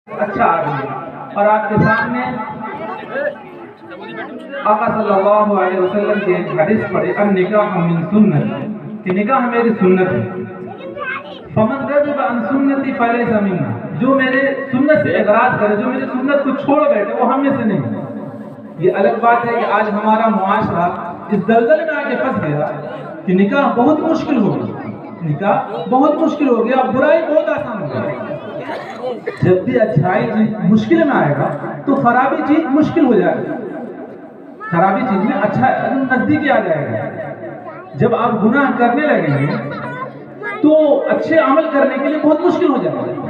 اچھا آدمی اور آپ کے سامنے آقا صلی اللہ علیہ وسلم کی ایک حدیث پڑھی النکاح من سنت کہ نکاح میری سنت ہے، فمن رغب عن سنتی فلیس منا، جو میرے سنت سے اعراض کرے، جو میری سنت کو چھوڑ بیٹھے وہ ہم میں سے نہیں۔ یہ الگ بات ہے کہ آج ہمارا معاشرہ اس دلدل میں آ کے پھنس گیا کہ نکاح بہت مشکل ہو گیا، نکاح بہت مشکل ہو گیا، برائی بہت آسان ہو گیا۔ جب بھی اچھائی چیز مشکل میں آئے گا تو خرابی چیز مشکل ہو جائے گی، خرابی چیز میں اچھا نزدیکی آ جائے گا۔ جب آپ گناہ کرنے لگیں گے تو اچھے عمل کرنے کے لیے بہت مشکل ہو جائے گا،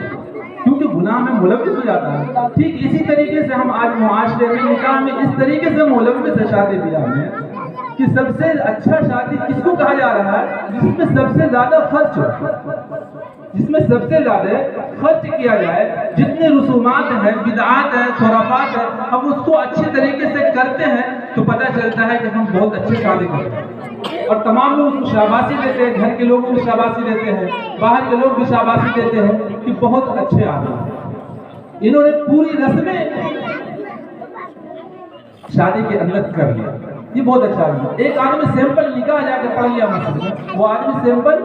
کیونکہ گناہ میں ملوث ہو جاتا ہے۔ ٹھیک اسی طریقے سے ہم آج معاشرے میں نکاح میں اس طریقے سے ملوث ہے شادی بیاہ میں کہ سب سے اچھا شادی کس کو کہا جا رہا ہے؟ جس میں سب سے زیادہ خرچ ہو، جس میں سب سے زیادہ خرچ کیا جائے، جتنے رسومات ہیں، بدعات ہیں، خرافات ہیں، ہم اس کو اچھے طریقے سے کرتے ہیں تو پتہ چلتا ہے کہ ہم بہت اچھے شادی کرتے ہیں، اور تمام لوگ اس کو شاباشی دیتے ہیں، گھر کے لوگ بھی شاباشی دیتے ہیں، باہر کے لوگ بھی شاباشی دیتے ہیں کہ بہت اچھے آدمی ہیں، انہوں نے پوری رسمیں شادی کے اندر کر لیا، یہ بہت اچھا آدمی۔ ایک آدمی سیمپل نکاح جا کے پڑھ لیا مسجد میں، وہ آدمی سیمپل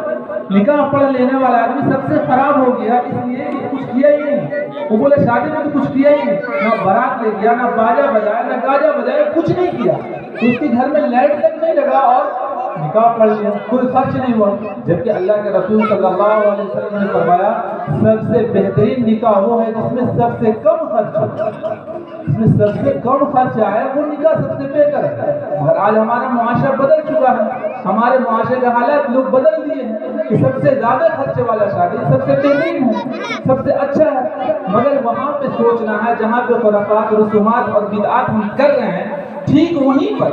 نکاح پڑھ لینے والا آدمی سب سے خراب ہو گیا، اس لیے کہ کچھ کیا ہی نہیں۔ وہ بولے شادی میں تو کچھ کیا ہی نہیں، نہ بارات لے گیا، نہ باجا بجایا، نہ گاجا بجایا، کچھ نہیں کیا، اس کے گھر میں لائٹ تک نہیں لگا اور نکاح پڑھ لیا، کوئی خرچ نہیں ہوا۔ جبکہ اللہ کے رسول صلی اللہ علیہ وسلم نے فرمایا سب سے بہترین نکاح وہ ہے جس میں سب سے کم خرچ ہو، جس میں سب سے کم خرچ آئے وہ نکاح سب سے بہتر ہے۔ مگر آج ہمارا معاشرہ بدل چکا ہے، ہمارے معاشرے کے حالات لوگ بدل دیے ہیں کہ سب سے زیادہ خرچے والا شادی سب سے بہترین ہے، سب سے اچھا ہے۔ مگر وہاں پہ سوچنا ہے جہاں پہ خرافات، رسومات اور بدعات ہم کر رہے ہیں، ٹھیک وہیں پر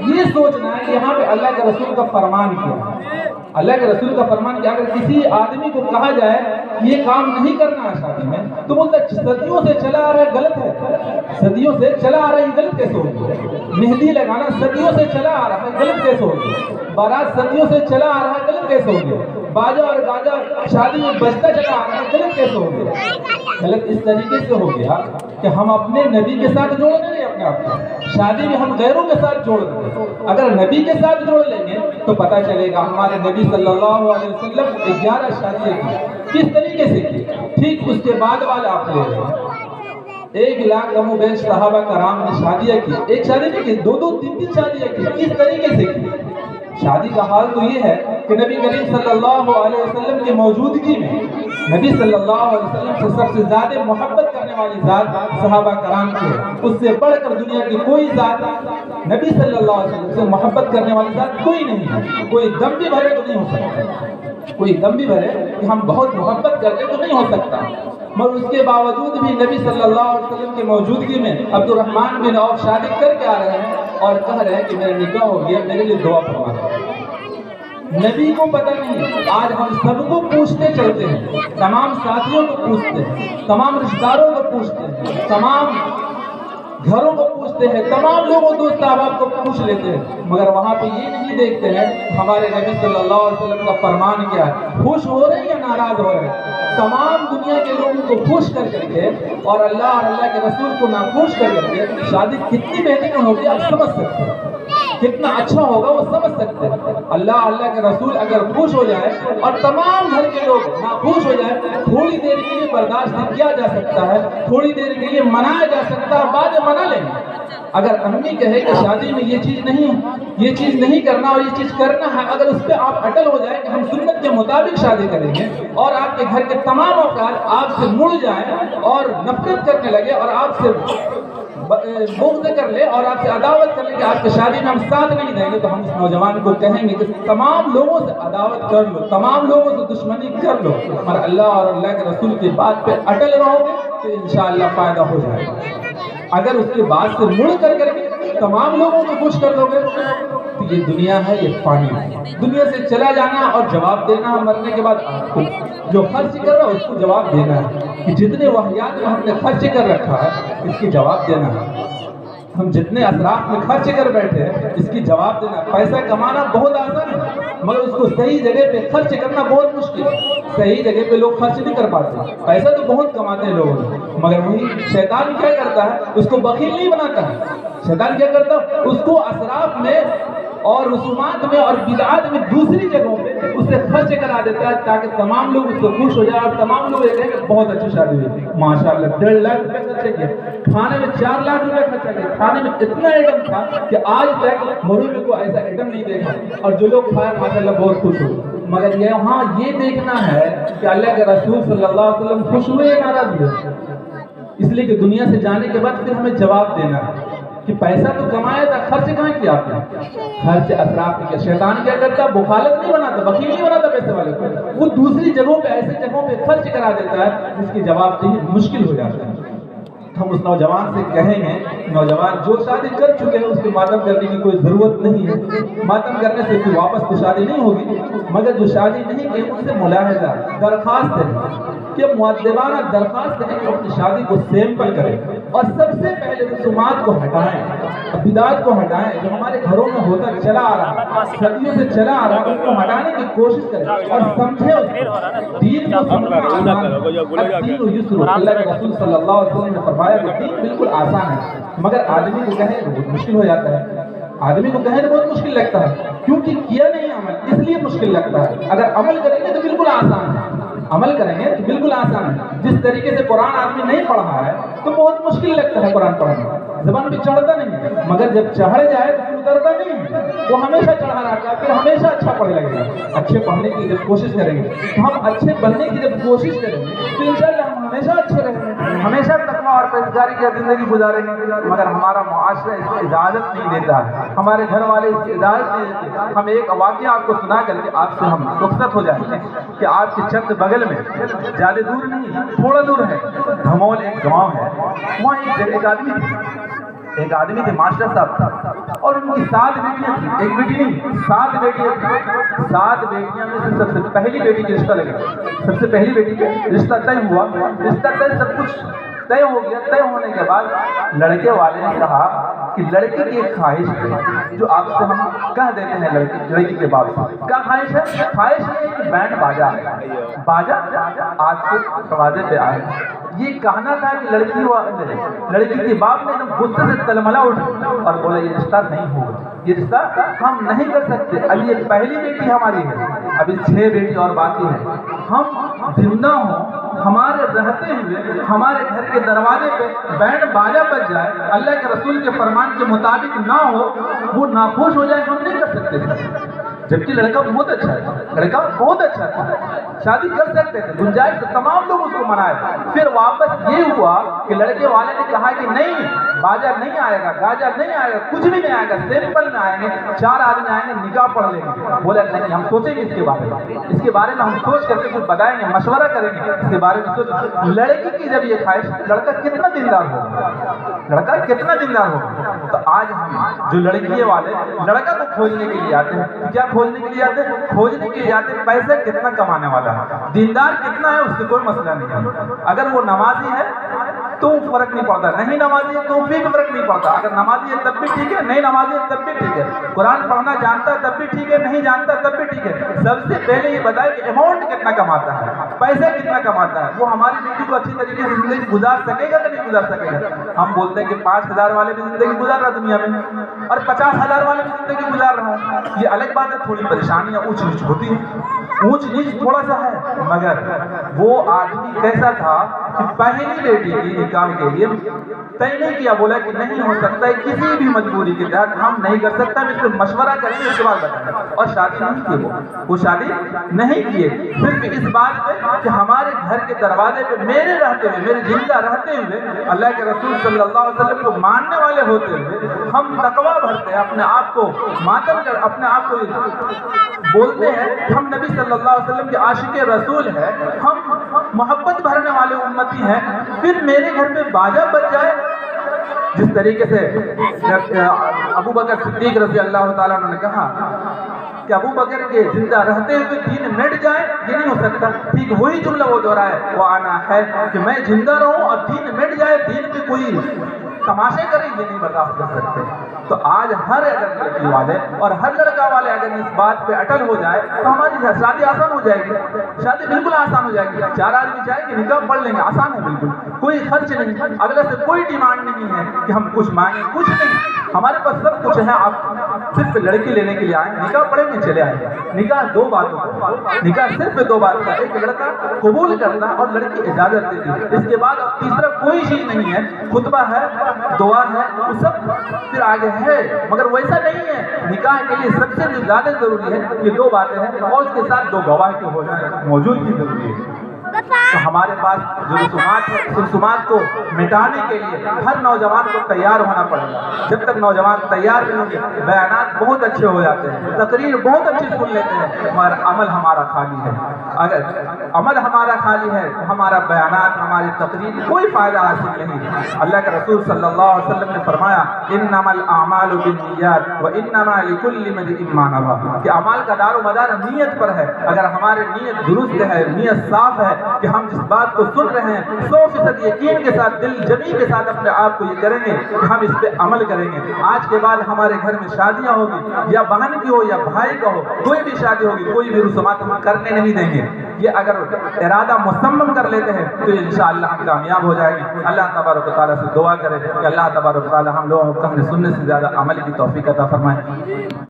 یہ سوچنا ہے کہ یہاں پہ اللہ کے رسول کا فرمان کیا ہے۔ اللہ کے رسول کا فرمان کیا؟ اگر کسی آدمی کو کہا جائے یہ کام نہیں کرنا ہے شادی میں تو بولتا صدیوں سے چلا آ رہا ہے، غلط ہے، صدیوں سے چلا آ رہا ہے، غلط کیسے ہوگا؟ مہندی لگانا صدیوں سے چلا آ رہا ہے، غلط کیسے ہوگا؟ بارات صدیوں سے چلا آ رہا ہے، غلط کیسے ہوگا؟ باجا اور گاجا شادی میں بجتا چلا آ رہا ہے، غلط کیسے ہوگا؟ غلط اس طریقے سے ہو گیا کہ ہم اپنے نبی کے ساتھ جوڑ رہے ہیں، اپنے آپ کو شادی میں ہم غیروں کے ساتھ جوڑ رہے ہیں۔ اگر نبی کے ساتھ جوڑ لیں گے تو پتہ چلے گا ہمارے نبی صلی اللہ علیہ وسلم 11 شادیاں کی، کس طریقے سے کی۔ ٹھیک اس کے بعد والا آپ لے رہے ہیں 1 لاکھ کم و بیش صحابہ کرام نے شادیاں کی، ایک شادی نہیں کی، 2 3 شادیاں کی، کس طریقے سے کی۔ شادی کا حال تو یہ ہے کہ نبی کریم صلی اللہ علیہ وسلم کی موجودگی میں نبی صلی اللہ علیہ وسلم سے سب سے زیادہ محبت کرنے والی ذات صحابہ کرام کی ہے، اس سے بڑھ کر دنیا کی کوئی ذات نبی صلی اللہ علیہ وسلم سے محبت کرنے والی ذات کوئی نہیں ہے۔ کوئی دم بھی بھرے تو نہیں ہو سکتا، کوئی دم بھی بھرے کہ ہم بہت محبت کرتے تو نہیں ہو سکتا، مگر اس کے باوجود بھی نبی صلی اللہ علیہ وسلم کی موجودگی میں عبد الرحمن بن عوف شادی کر کے آ رہے ہیں اور کہہ رہے ہیں کہ میرا نکاح ہو گیا، میرے لیے دعا فرما دیں۔ نبی کو پتہ نہیں، آج ہم سب کو پوچھتے چلتے ہیں، تمام ساتھیوں کو پوچھتے ہیں، تمام رشتہ داروں کو پوچھتے ہیں، تمام گھروں کو پوچھتے ہیں، تمام لوگوں دوست احباب کو پوچھ لیتے ہیں، مگر وہاں پہ یہ نہیں دیکھتے ہیں ہمارے نبی صلی اللہ علیہ وسلم کا فرمان کیا ہے، خوش ہو رہے ہیں یا ناراض ہو رہے ہیں۔ تمام دنیا کے لوگوں کو خوش کر کے اور اللہ کے رسول کو ناخوش کر کے شادی کتنی بہترین ہوگی آپ سمجھ سکتے ہیں، کتنا اچھا ہوگا وہ سمجھ سکتے ہیں۔ اللہ کے رسول اگر خوش ہو جائے اور تمام گھر کے لوگ ناخوش ہو جائے، تھوڑی دیر کے لیے برداشت کیا جا سکتا ہے، تھوڑی دیر کے لیے منایا جا سکتا ہے، بعد میں منا لیں گے۔ اگر امی کہے کہ شادی میں یہ چیز نہیں کرنا اور یہ چیز کرنا ہے، اگر اس پہ آپ اٹل ہو جائیں کہ ہم سنت کے مطابق شادی کریں گے اور آپ کے گھر کے تمام افراد آپ سے مڑ جائیں اور نفرت کرنے لگے اور آپ سے بغض کر لے اور آپ سے عداوت کر لے کہ آپ کی شادی میں ہم ساتھ نہیں دیں گے، تو ہم اس نوجوان کو کہیں گے کہ تمام لوگوں سے عداوت کر لو، تمام لوگوں سے دشمنی کر لو، اور اللہ کے رسول کی بات پہ اٹل رہو گے تو انشاءاللہ فائدہ ہو جائے گا۔ اگر اس کے بعد سے مڑ کر کے تمام لوگوں کو خوش کر دو گے تو یہ دنیا ہے، یہ فانی ہے، دنیا سے چلا جانا اور جواب دینا، مرنے کے بعد آپ کو جو خرچ کر رہا ہے اس کو جواب دینا ہے کہ جتنے وحیات میں ہم نے خرچ کر رکھا ہے اس کی جواب دینا ہے، ہم جتنے اسراف میں خرچ کر بیٹھے ہیں اس کی جواب دینا ہے۔ پیسہ کمانا بہت آسان ہے مگر اس کو صحیح جگہ پہ خرچ کرنا بہت مشکل ہے. صحیح جگہ پہ لوگ خرچ نہیں کر پاتے. پیسہ تو بہت کماتے ہیں لوگ, مگر وہی شیطان کیا کرتا ہے, اس کو بخیل نہیں بناتا ہے. شیطان کیا کرتا ہے, اس کو اسراف میں اور رسومات میں اور بدعات میں دوسری جگہوں پہ اس سے خرچ کرا دیتا ہے, تاکہ تمام لوگ اس سے خوش ہو جائے اور تمام لوگ یہ کہیں کہ بہت اچھی شادی ہوئی, ماشاءاللہ 1.5 لاکھ روپے خرچے کیے, کھانے میں 4 لاکھ روپے خرچہ کیا. کھانے میں اتنا ایٹم تھا کہ آج تک مروی میں کوئی ایسا ایٹم نہیں دیکھا, اور جو لوگ کھائے ماشاءاللہ بہت خوش ہوئے. مگر یہاں یہ دیکھنا ہے کہ اللہ کے رسول صلی اللہ علیہ وسلم خوش ہوئے یا ناراض ہوئے. اس لیے کہ دنیا سے جانے کے بعد پھر ہمیں جواب دینا ہے کہ پیسہ تو کمایا تھا, خرچ کہاں کیا آپ نے؟ خرچ اسراف کیا. شیطان کیا کرتا, بخالت نہیں بناتا, بخیل نہیں بناتا پیسے والے کو, وہ دوسری جگہوں پہ ایسے جگہوں پہ خرچ کرا دیتا ہے جس کی جواب دہی مشکل ہو جاتا ہے. ہم اس نوجوان سے کہیں گے, نوجوان جو شادی کر چکے ہیں اس کو ماتم کرنے کی کوئی ضرورت نہیں ہے. ماتم کرنے سے کوئی واپس تو شادی نہیں ہوگی, مگر جو شادی نہیں کی ان سے ملاحظہ درخواست ہے کہ مؤدبانہ درخواست ہے کہ اپنی شادی کو سیمپل کریں, اور سب سے پہلے رسومات کو ہٹائیں, بدعات کو ہٹائیں جو ہمارے گھروں میں ہوتا چلا آ رہا, صدیوں سے چلا آ رہا, ان کو ہٹانے کی کوشش کریں اور سمجھیں اس دین کو سمجھنا آسان ہے. دین یسر, اللہ کے رسول صلی اللہ علیہ وسلم نے فرمایا کہ دین بالکل آسان ہے, مگر آدمی کو کہیں تو بہت مشکل ہو جاتا ہے. آدمی کو کہیں تو بہت مشکل لگتا ہے, کیونکہ کیا نہیں عمل, اس لیے مشکل لگتا ہے. اگر عمل کریں گے تو بالکل آسان ہے, عمل کریں گے تو بالکل آسان ہے. جس طریقے سے قرآن آدمی نہیں پڑھا ہے تو بہت مشکل لگتا ہے قرآن پڑھنا, زبان پہ چڑھتا نہیں, مگر جب چڑھ جائے تو پھر اترتا نہیں, وہ ہمیشہ چڑھا رہتا ہے, پھر ہمیشہ اچھا پڑھنے لگے گا. اچھے پڑھنے کی جب کوشش کریں گے تو ہم اچھے بننے کی جب کوشش کریں گے تو انشاءاللہ ہم ہمیشہ اچھے رہیں گے, ہمیشہ تقویٰ اور پرہیزگاری کی زندگی گزاریں گے. مگر ہمارا معاشرہ اس کی اجازت نہیں دیتا ہے, ہمارے گھر والے اس کی اجازت نہیں دیتے. ہم ایک واقعہ آپ کو سنا کر کے آپ سے ہم رخصت ہو جائیں گے کہ آپ کے چند بغل میں, زیادہ دور نہیں تھوڑا دور ہے, دھمول ایک گاؤں ہے, وہاں ایک آدمی تھے ماسٹر صاحب تھا, اور ان کی 7 بیٹیاں تھیں. ایک بیٹی نہیں, 7 بیٹیاں تھیں. 7 بیٹیاں میں سے سب سے پہلی بیٹی کا رشتہ لگا, سب سے پہلی بیٹی کا رشتہ طے ہوا. رشتہ طے, سب کچھ طے ہو گیا. طے ہونے کے بعد لڑکے والے نے کہا کہ لڑکی کی ایک خواہش ہے جو آپ سے ہم کہہ دیتے ہیں, لڑکی کے باپ سے کیا خواہش ہے؟ خواہش ہے کہ بینڈ باجا آج کے دروازے پہ آئے. یہ کہنا تھا کہ لڑکی کے باپ نے ایک دم غصے سے تلملا اٹھا اور بولا یہ رشتہ نہیں ہوگا, یہ رشتہ ہم نہیں کر سکتے. اب یہ پہلی بیٹی ہماری ہے, ابھی 6 بیٹی اور باقی ہے. ہم زندہ ہوں, ہمارے رہتے ہوئے ہمارے گھر کے دروازے پہ بینڈ باجا بج جائے, اللہ کے رسول کے فرمان کے مطابق نہ ہو, وہ ناخوش ہو جائے, ہم نہیں کر سکتے تھے. جبکہ لڑکا بہت اچھا ہے, لڑکا بہت اچھا تھا, شادی کر سکتے تھے, گنجائش سے تمام لوگ اس کو منائے. پھر واپس یہ ہوا کہ لڑکے والے نے کہا کہ نہیں, باجا نہیں آئے گا, گاجا نہیں آئے گا, کچھ بھی نہیں آئے گا, سیمپل میں آئیں گے, 4 آدمی آئیں گے, نکاح پڑھ لیں گے. بولا نہیں, ہم سوچیں گے اس کے بارے میں, اس کے بارے میں ہم سوچ کر کے کچھ بتائیں گے, مشورہ کریں گے اس کے بارے میں. سوچ لڑکی کی جب یہ خواہش, لڑکا کتنا دیندار ہوگا, لڑکا کتنا دیندار ہوگا. تو آج ہم جو لڑکی والے لڑکا کو کھوجنے کے لیے آتے ہیں, کیا کھوجنے کے لیے آتے ہیں؟ کھوجنے کے لیے آتے ہیں پیسہ کتنا کمانے والا ہے, دیندار کتنا ہے, اس سے کوئی مسئلہ نہیں ہے. اگر وہ نمازی ہے تو فرق نہیں پڑتا, نہیں نمازی ہے تو بھی فرق نہیں پڑتا. اگر نمازی ہے تب بھی ٹھیک ہے, نہیں نمازی ہے تب بھی ٹھیک ہے. قرآن پڑھنا جانتا ہے تب بھی ٹھیک ہے, نہیں جانتا تب بھی ٹھیک ہے. سب سے پہلے یہ بتائے کہ اماؤنٹ کتنا کماتا ہے, پیسہ کتنا کماتا ہے, وہ ہماری بیٹی کو اچھی طریقے سے زندگی گزار سکے گا کہ نہیں گزار سکے گا. ہم بولتے ہیں کہ 5,000 والے بھی زندگی گزار رہا دنیا میں, اور 50,000 والے بھی زندگی گزار رہا ہوں. یہ الگ بات ہے, تھوڑی پریشانیاں اونچ نیچ ہوتی ہیں, اونچ نیچ تھوڑا سا ہے. مگر وہ آدمی کیسا تھا کہ پہلی بیٹی کی نکاح کے لیے طے نہیں کیا, بولا کہ نہیں ہو سکتا ہے, کسی بھی مجبوری کے تحت ہم نہیں کر سکتا, ہم اس پہ مشورہ کریں گے, اس کے بعد بتائیں. اور شادی نہیں کی, وہ شادی نہیں کیے, صرف اس بات پہ کہ ہمارے گھر کے دروازے پہ میرے رہتے ہوئے, میرے زندہ رہتے ہوئے, اللہ کے رسول صلی اللہ علیہ وسلم کو ماننے والے ہوتے ہوئے ہم تقویٰ بھرتے ہیں, اپنے آپ کو ماتم کر, اپنے آپ کو بولتے ہیں ہم نبی صلی اللہ علیہ وسلم کے عاشق رسول ہیں, ہم محبت بھرنے والے امتی ہیں. پھر میرے گھر میں باجا بج جائے, جس طریقے سے ابو بکر صدیق رضی اللہ تعالیٰ عنہ نے کہا کہ ابو بکر کے زندہ رہتے ہوئے دین مٹ جائے, یہ نہیں ہو سکتا. ٹھیک وہی جملہ وہ دہرائے, وہ آنا ہے کہ میں زندہ رہوں اور دین مٹ جائے, دین پہ کوئی تماشے کریں یہ نہیں برداشت کر سکتے. تو آج ہر اگر لڑکی والے اور ہر لڑکا والے اگر اس بات پہ اٹل ہو جائے تو ہماری شادی آسان ہو جائے گی. شادی بالکل آسان ہو جائے گی. 4 آدمی جائیں گے نکاح پڑھ لیں گے, آسان ہے بالکل, کوئی خرچ نہیں, اگلے سے کوئی ڈیمانڈ نہیں ہے کہ ہم کچھ مانگیں, کچھ نہیں, ہمارے پاس سب کچھ ہے. آپ صرف لڑکی لینے کے لیے آئیں, نکاح پڑھیں گے چلے آئیں. نکاح 2 باتوں کا, نکاح صرف 2 بات کا, ایک لڑکا قبول کرنا اور لڑکی اجازت دیتی. اس کے بعد اب تیسرا کوئی چیز نہیں ہے. خطبہ ہے, دعا ہے, وہ سب پھر آگے ہے, مگر ویسا نہیں ہے. نکاح کے لیے سب سے جو زیادہ ضروری ہے یہ 2 باتیں ہیں, اور اس کے ساتھ 2 گواہ کے ہو جائیں موجود کی ضروری ہے. تو ہمارے پاس جو رسومات ہے, اس رسومات کو مٹانے کے لیے ہر نوجوان کو تیار ہونا پڑے گا. جب تک نوجوان تیار نہیں ہوں گے, بیانات بہت اچھے ہو جاتے ہیں, تقریر بہت اچھی سن لیتے ہیں, مگر عمل ہمارا خالی ہے. اگر عمل ہمارا خالی ہے تو ہمارا بیانات, ہماری تقریر کوئی فائدہ حاصل نہیں. اللہ کے رسول صلی اللہ علیہ وسلم نے فرمایا انما الاعمال بالنیات وانما لكل امرئ ما نوى, کہ اعمال کا دار و مدار نیت پر ہے. اگر ہماری نیت درست ہے, نیت صاف ہے کہ ہم جس بات کو سن رہے ہیں 100% یقین کے ساتھ, دل جمی کے ساتھ اپنے آپ کو یہ کریں گے کہ ہم اس پہ عمل کریں گے. آج کے بعد ہمارے گھر میں شادیاں ہوگی, یا بہن کی ہو یا بھائی کا ہو, کوئی بھی شادی ہوگی, کوئی بھی رسومات ہم کرنے نہیں دیں گے. یہ اگر ارادہ مصمم کر لیتے ہیں تو انشاءاللہ ہم کامیاب ہو جائیں گے. اللہ تبارک و تعالیٰ سے دعا کریں کہ اللہ تبارک و تعالیٰ ہم لوگوں کو کہنے سننے سے زیادہ عمل کی توفیق عطا فرمائے.